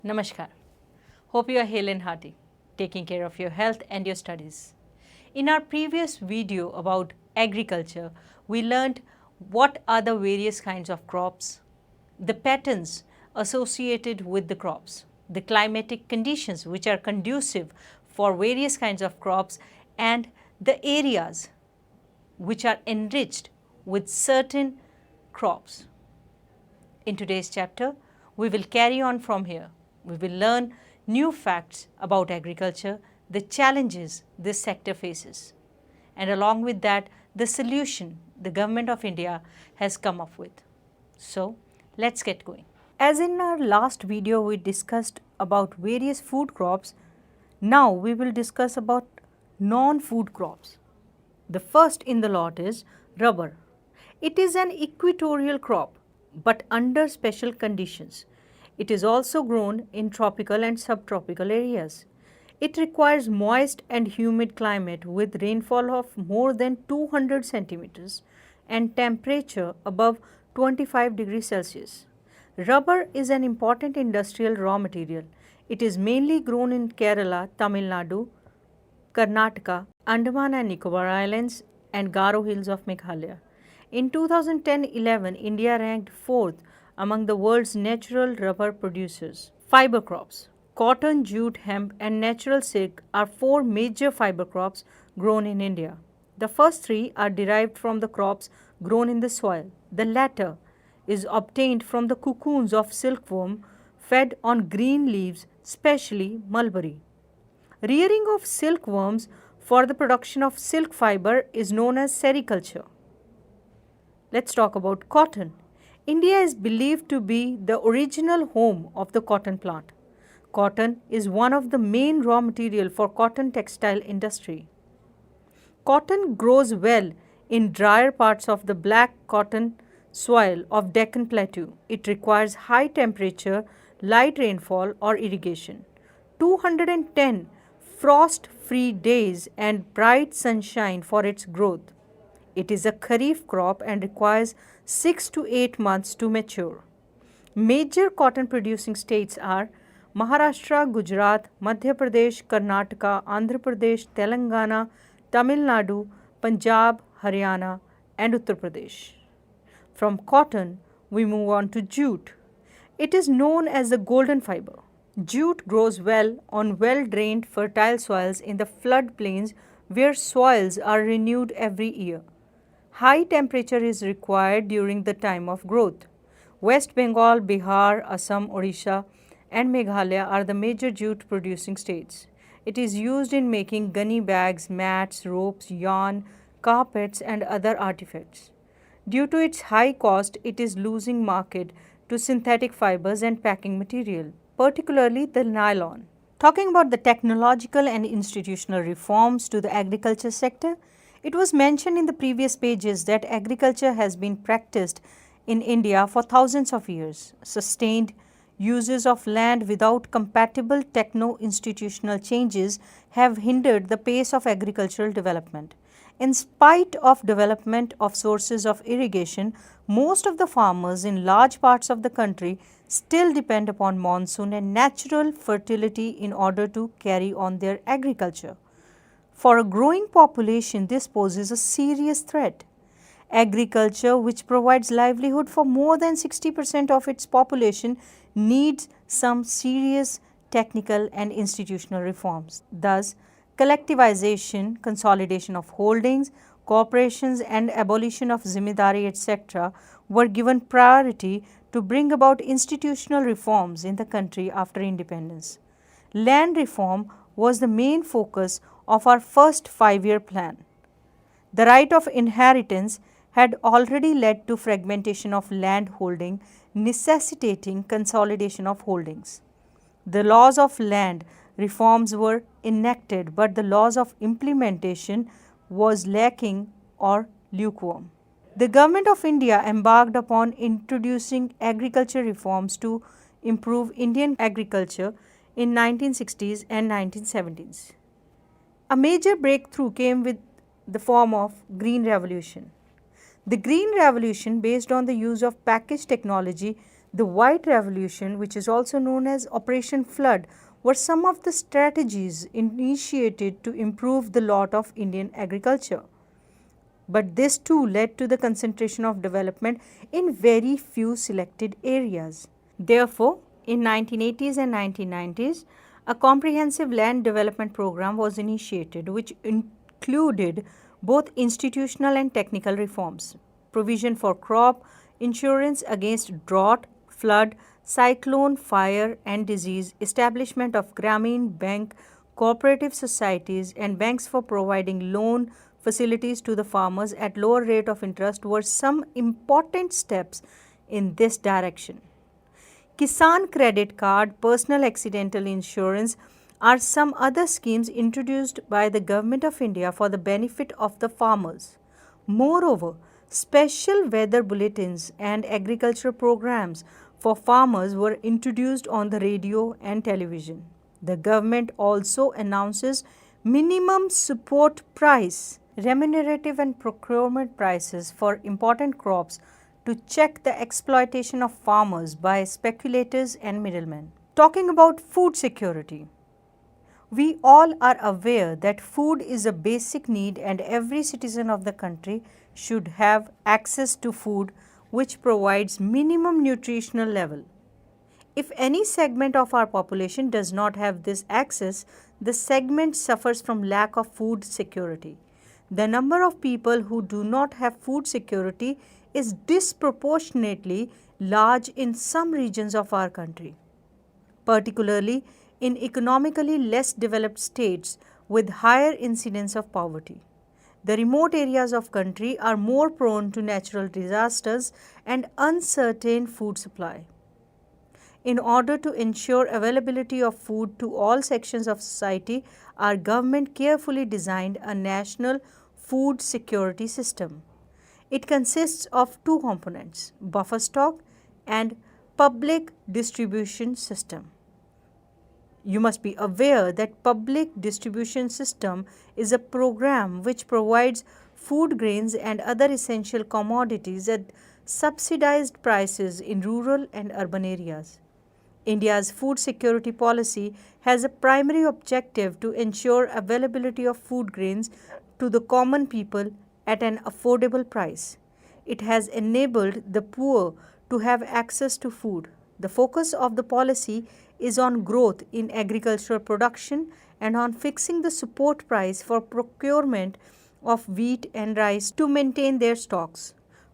Namaskar. Hope you are hale and hearty, taking care of your health and your studies. In our previous video about agriculture, we learned what are the various kinds of crops, the patterns associated with the crops, the climatic conditions which are conducive for various kinds of crops, and the areas which are enriched with certain crops. In today's chapter, we will carry on from here. We will learn new facts about agriculture, the challenges this sector faces, and along with that, the solution the Government of India has come up with. So, let's get going. As in our last video, we discussed about various food crops. Now, we will discuss about non-food crops. The first in the lot is rubber. It is an equatorial crop, but under special conditions. It is also grown in tropical and subtropical areas. It requires moist and humid climate with rainfall of more than 200 centimeters and temperature above 25 degrees Celsius. Rubber is an important industrial raw material. It is mainly grown in Kerala, Tamil Nadu, Karnataka, Andaman and Nicobar Islands, and Garo Hills of Meghalaya. In 2010-11, India ranked 4th among the world's natural rubber producers. Fiber crops. Cotton, jute, hemp, and natural silk are 4 major fiber crops grown in India. The first 3 are derived from the crops grown in the soil. The latter is obtained from the cocoons of silkworm fed on green leaves, especially mulberry. Rearing of silkworms for the production of silk fiber is known as sericulture. Let's talk about cotton. India is believed to be the original home of the cotton plant. Cotton is one of the main raw material for cotton textile industry. Cotton grows well in drier parts of the black cotton soil of Deccan Plateau. It requires high temperature, light rainfall or irrigation. 210 frost-free days and bright sunshine for its growth. It is a kharif crop and requires 6 to 8 months to mature. Major cotton producing states are Maharashtra, Gujarat, Madhya Pradesh, Karnataka, Andhra Pradesh, Telangana, Tamil Nadu, Punjab, Haryana, and Uttar Pradesh. From cotton, we move on to jute. It is known as the golden fiber. Jute grows well on well-drained fertile soils in the floodplains where soils are renewed every year. High temperature is required during the time of growth. West Bengal, Bihar, Assam, Odisha, and Meghalaya are the major jute producing states. It is used in making gunny bags, mats, ropes, yarn, carpets, and other artifacts. Due to its high cost, it is losing market to synthetic fibers and packing material, particularly the nylon. Talking about the technological and institutional reforms to the agriculture sector, it was mentioned in the previous pages that agriculture has been practiced in India for thousands of years. Sustained uses of land without compatible techno-institutional changes have hindered the pace of agricultural development. In spite of development of sources of irrigation, most of the farmers in large parts of the country still depend upon monsoon and natural fertility in order to carry on their agriculture. For a growing population, this poses a serious threat. Agriculture, which provides livelihood for more than 60% of its population, needs some serious technical and institutional reforms. Thus, collectivization, consolidation of holdings, corporations and abolition of zimedari etc. were given priority to bring about institutional reforms in the country after independence. Land reform was the main focus of our first 5-year plan. The right of inheritance had already led to fragmentation of land holding, necessitating consolidation of holdings. The laws of land reforms were enacted, but the laws of implementation was lacking or lukewarm. The Government of India embarked upon introducing agriculture reforms to improve Indian agriculture in 1960s and 1970s. A major breakthrough came with the form of Green Revolution. The Green Revolution, based on the use of package technology, The White Revolution, which is also known as Operation Flood, were some of the strategies initiated to improve the lot of Indian agriculture. But this too led to the concentration of development in very few selected areas. Therefore, in 1980s and 1990s, a comprehensive land development program was initiated which included both institutional and technical reforms, provision for crop insurance against drought, flood, cyclone, fire and disease, establishment of Grameen Bank, cooperative societies and banks for providing loan facilities to the farmers at lower rate of interest were some important steps in this direction. Kisan Credit Card, Personal Accidental Insurance are some other schemes introduced by the Government of India for the benefit of the farmers. Moreover, special weather bulletins and agriculture programs for farmers were introduced on the radio and television. The government also announces minimum support price, remunerative and procurement prices for important crops to check the exploitation of farmers by speculators and middlemen. Talking about food security, we all are aware that food is a basic need and every citizen of the country should have access to food which provides minimum nutritional level. If any segment of our population does not have this access, the segment suffers from lack of food security. The number of people who do not have food security is disproportionately large in some regions of our country, particularly in economically less developed states with higher incidence of poverty. The remote areas of country are more prone to natural disasters and uncertain food supply. In order to ensure availability of food to all sections of society, our government carefully designed a national food security system. It consists of two components, buffer stock and public distribution system. You must be aware that public distribution system is a program which provides food grains and other essential commodities at subsidized prices in rural and urban areas. India's food security policy has a primary objective to ensure availability of food grains to the common people at an affordable price. It has enabled the poor to have access to food. The focus of the policy is on growth in agricultural production and on fixing the support price for procurement of wheat and rice to maintain their stocks.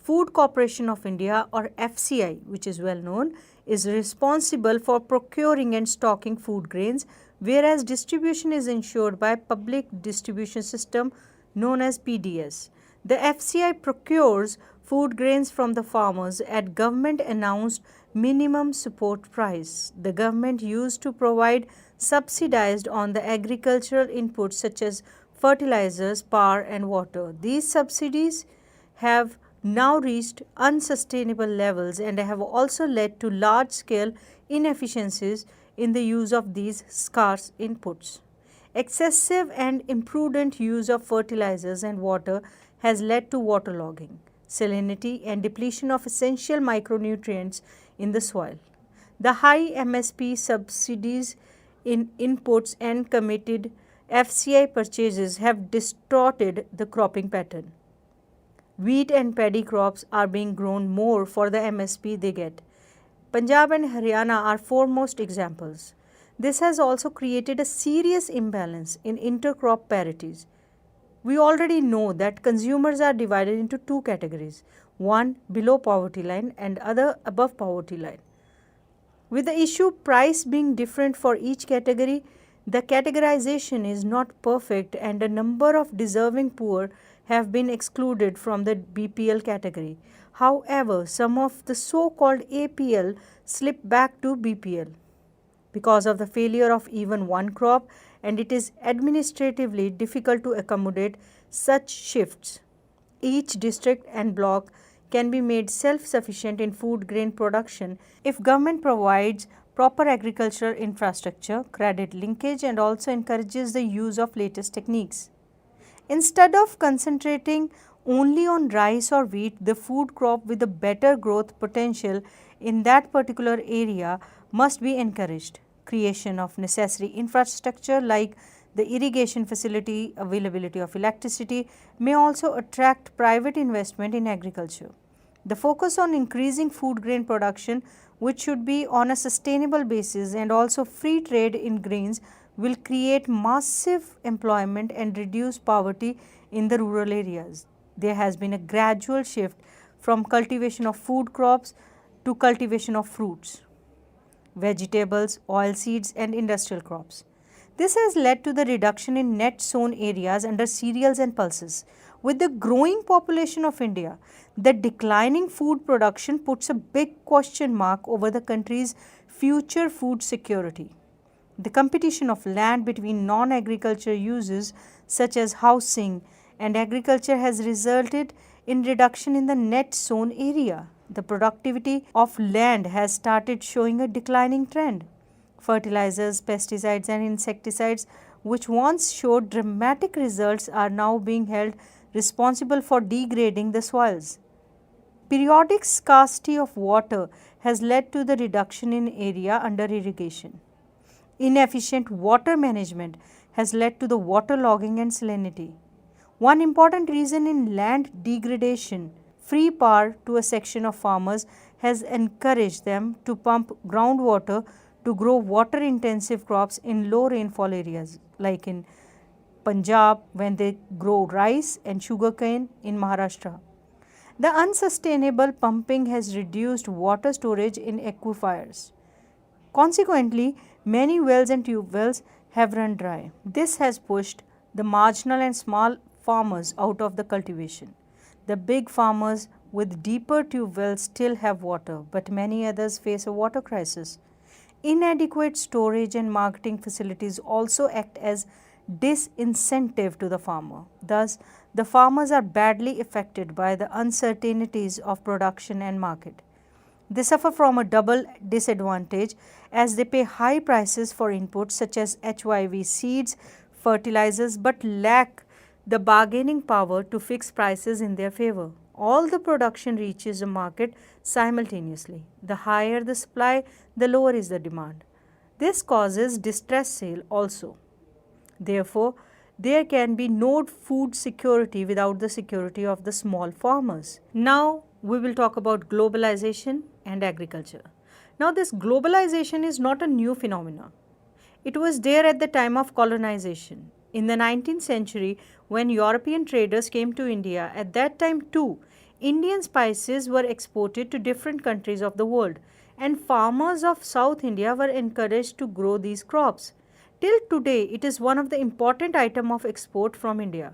Food Corporation of India or FCI, which is well known, is responsible for procuring and stocking food grains, whereas distribution is ensured by public distribution system known as PDS. The FCI procures food grains from the farmers at government announced minimum support price. The government used to provide subsidized on the agricultural inputs such as fertilizers, power and water. These subsidies have now reached unsustainable levels and have also led to large scale inefficiencies in the use of these scarce inputs. Excessive and imprudent use of fertilizers and water has led to waterlogging, salinity and depletion of essential micronutrients in the soil. The high MSP subsidies in inputs and committed FCI purchases have distorted the cropping pattern. Wheat and paddy crops are being grown more for the MSP they get. Punjab and Haryana are foremost examples. This has also created a serious imbalance in intercrop parities. We already know that consumers are divided into two categories, one below poverty line and other above poverty line. With the issue price being different for each category, the categorization is not perfect and a number of deserving poor have been excluded from the BPL category. However, some of the so-called APL slip back to BPL because of the failure of even one crop, and it is administratively difficult to accommodate such shifts. Each district and block can be made self-sufficient in food grain production if government provides proper agricultural infrastructure, credit linkage and also encourages the use of latest techniques. Instead of concentrating only on rice or wheat, the food crop with a better growth potential in that particular area must be encouraged. Creation of necessary infrastructure like the irrigation facility, availability of electricity may also attract private investment in agriculture. The focus on increasing food grain production, which should be on a sustainable basis, and also free trade in grains will create massive employment and reduce poverty in the rural areas. There has been a gradual shift from cultivation of food crops to cultivation of fruits, vegetables, oilseeds and industrial crops. This has led to the reduction in net sown areas under cereals and pulses. With the growing population of India, the declining food production puts a big question mark over the country's future food security. The competition of land between non-agriculture uses such as housing and agriculture has resulted in reduction in the net sown area. The productivity of land has started showing a declining trend. Fertilizers, pesticides and insecticides which once showed dramatic results are now being held responsible for degrading the soils. Periodic scarcity of water has led to the reduction in area under irrigation. Inefficient water management has led to the waterlogging and salinity. One important reason in land degradation, free power to a section of farmers has encouraged them to pump groundwater to grow water intensive crops in low rainfall areas like in Punjab when they grow rice and sugarcane in Maharashtra. The unsustainable pumping has reduced water storage in aquifers. Consequently, many wells and tube wells have run dry. This has pushed the marginal and small farmers out of the cultivation. The big farmers with deeper tube wells still have water, but many others face a water crisis. Inadequate storage and marketing facilities also act as disincentive to the farmer. Thus, the farmers are badly affected by the uncertainties of production and market. They suffer from a double disadvantage as they pay high prices for inputs such as HYV seeds, fertilizers, but lack the bargaining power to fix prices in their favor. All the production reaches the market simultaneously. The higher the supply, the lower is the demand. This causes distress sale also. Therefore, there can be no food security without the security of the small farmers. Now, we will talk about globalization and agriculture. Now, this globalization is not a new phenomenon. It was there at the time of colonization. In the 19th century, when European traders came to India, at that time too, Indian spices were exported to different countries of the world, and farmers of South India were encouraged to grow these crops. Till today, it is one of the important items of export from India.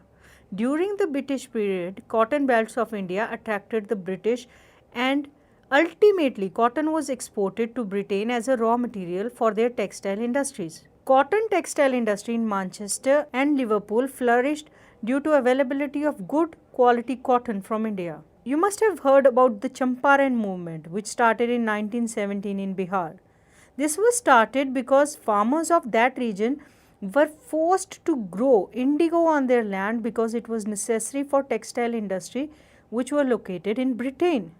During the British period, cotton belts of India attracted the British, and ultimately cotton was exported to Britain as a raw material for their textile industries. Cotton textile industry in Manchester and Liverpool flourished due to availability of good quality cotton from India. You must have heard about the Champaran movement which started in 1917 in Bihar. This was started because farmers of that region were forced to grow indigo on their land because it was necessary for textile industry which were located in Britain.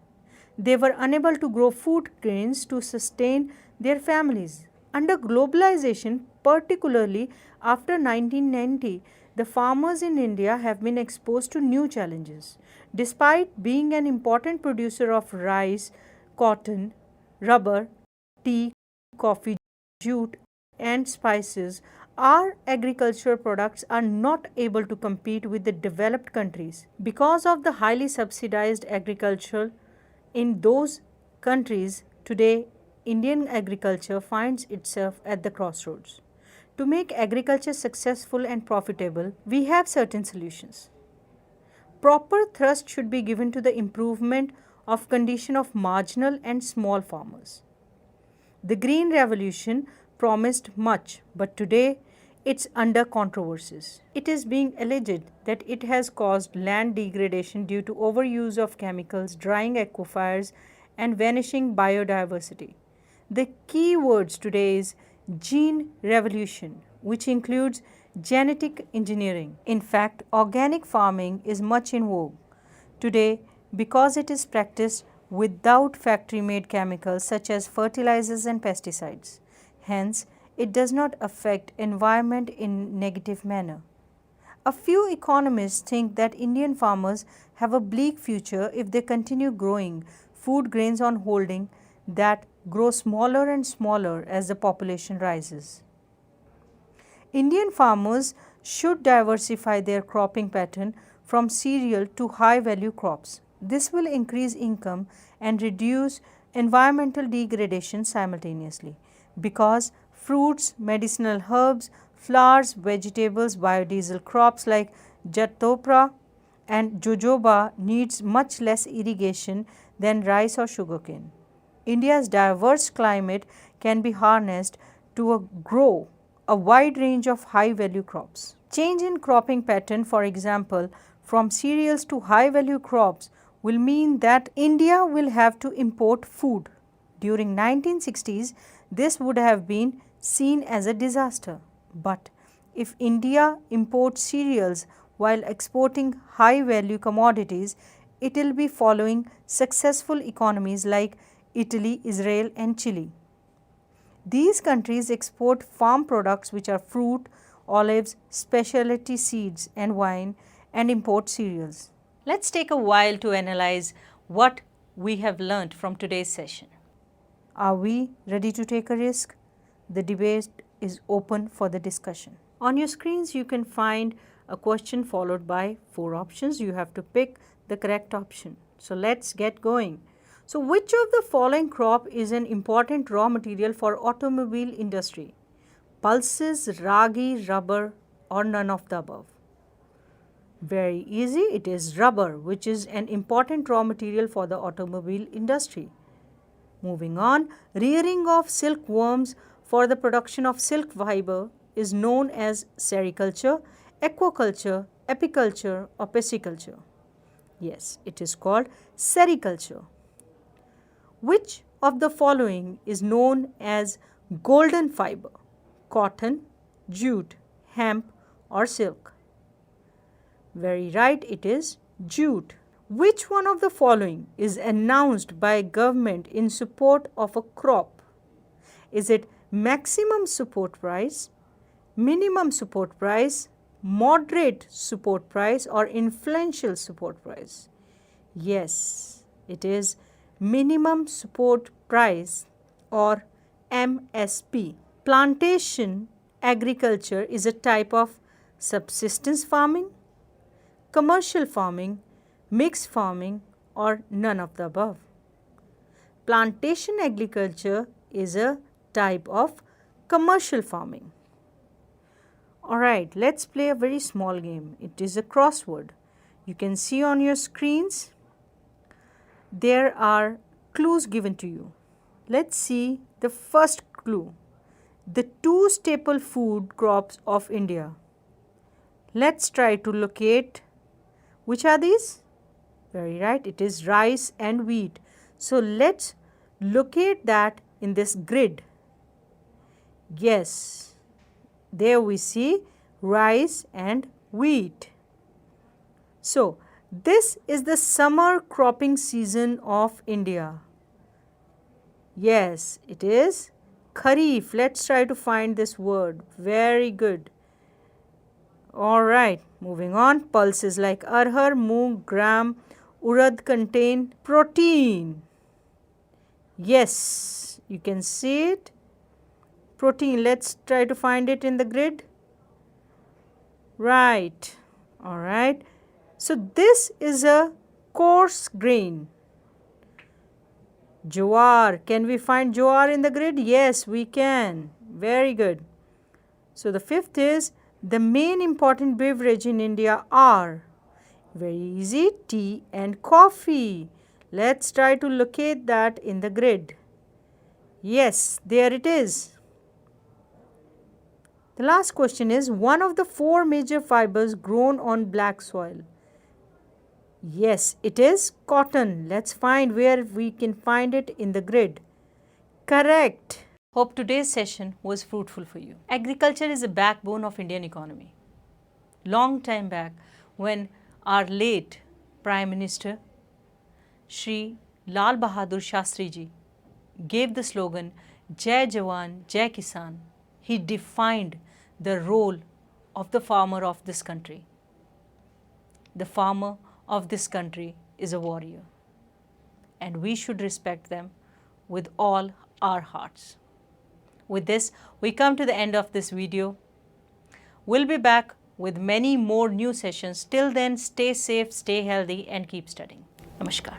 They were unable to grow food grains to sustain their families. Under globalization, particularly after 1990, the farmers in India have been exposed to new challenges. Despite being an important producer of rice, cotton, rubber, tea, coffee, jute and spices, our agricultural products are not able to compete with the developed countries. Because of the highly subsidized agriculture in those countries, today Indian agriculture finds itself at the crossroads. To make agriculture successful and profitable, we have certain solutions. Proper thrust should be given to the improvement of condition of marginal and small farmers. The Green Revolution promised much, but today it's under controversies. It is being alleged that it has caused land degradation due to overuse of chemicals, drying aquifers and vanishing biodiversity. The key words today is gene revolution, which includes genetic engineering. In fact, organic farming is much in vogue today because it is practiced without factory-made chemicals such as fertilizers and pesticides. Hence, it does not affect environment in negative manner. A few economists think that Indian farmers have a bleak future if they continue growing food grains on holding that grow smaller and smaller as the population rises. Indian farmers should diversify their cropping pattern from cereal to high value crops. This will increase income and reduce environmental degradation simultaneously because fruits, medicinal herbs, flowers, vegetables, biodiesel crops like jatopra and jojoba needs much less irrigation than rice or sugarcane. India's diverse climate can be harnessed to grow a wide range of high value crops. Change in cropping pattern, for example, from cereals to high value crops will mean that India will have to import food. During 1960s, this would have been seen as a disaster. But if India imports cereals while exporting high value commodities, it will be following successful economies like Italy, Israel and Chile. These countries export farm products which are fruit, olives, specialty seeds and wine and import cereals. Let's take a while to analyze what we have learnt from today's session. Are we ready to take a risk? The debate is open for the discussion. On your screens you can find a question followed by 4 options. You have to pick the correct option. So let's get going. So which of the following crop is an important raw material for automobile industry? Pulses, ragi, rubber or none of the above? Very easy, it is rubber, which is an important raw material for the automobile industry. Moving on, rearing of silkworms for the production of silk fiber is known as sericulture, aquaculture, apiculture or pisciculture. Yes, it is called sericulture. Which of the following is known as golden fiber? Cotton, jute, hemp or silk? Very right, it is jute. Which one of the following is announced by government in support of a crop? Is it maximum support price, minimum support price, moderate support price or influential support price? Yes, it is minimum support price or MSP. Plantation agriculture is a type of subsistence farming, commercial farming, mixed farming or none of the above. Plantation agriculture is a type of commercial farming. Alright, let's play a very small game. It is a crossword. You can see on your screens there are clues given to you. Let's see the first clue. The 2 staple food crops of India. Let's try to locate which are these? Very right, it is rice and wheat. So let's locate that in this grid. Yes, there we see rice and wheat. So this is the summer cropping season of India. Yes, it is Kharif. Let's try to find this word. Very good. Alright, moving on. Pulses like arhar, moong, gram, urad contain protein. Yes, you can see it. Protein. Let's try to find it in the grid. Right. Alright. So this is a coarse grain. Jowar. Can we find jowar in the grid? Yes, we can. Very good. So the 5th is the main important beverage in India are, very easy, tea and coffee. Let's try to locate that in the grid. Yes, there it is. The last question is one of the 4 major fibers grown on black soil. Yes, it is cotton. Let's find where we can find it in the grid. Correct. Hope today's session was fruitful for you. Agriculture is the backbone of Indian economy. Long time back when our late Prime Minister Shri Lal Bahadur Shastri ji gave the slogan Jai Jawan, Jai Kisan. He defined the role of the farmer of this country. The farmer of this country is a warrior, and we should respect them with all our hearts. With this, we come to the end of this video. We'll be back with many more new sessions. Till then, stay safe, stay healthy, and keep studying. Namaskar.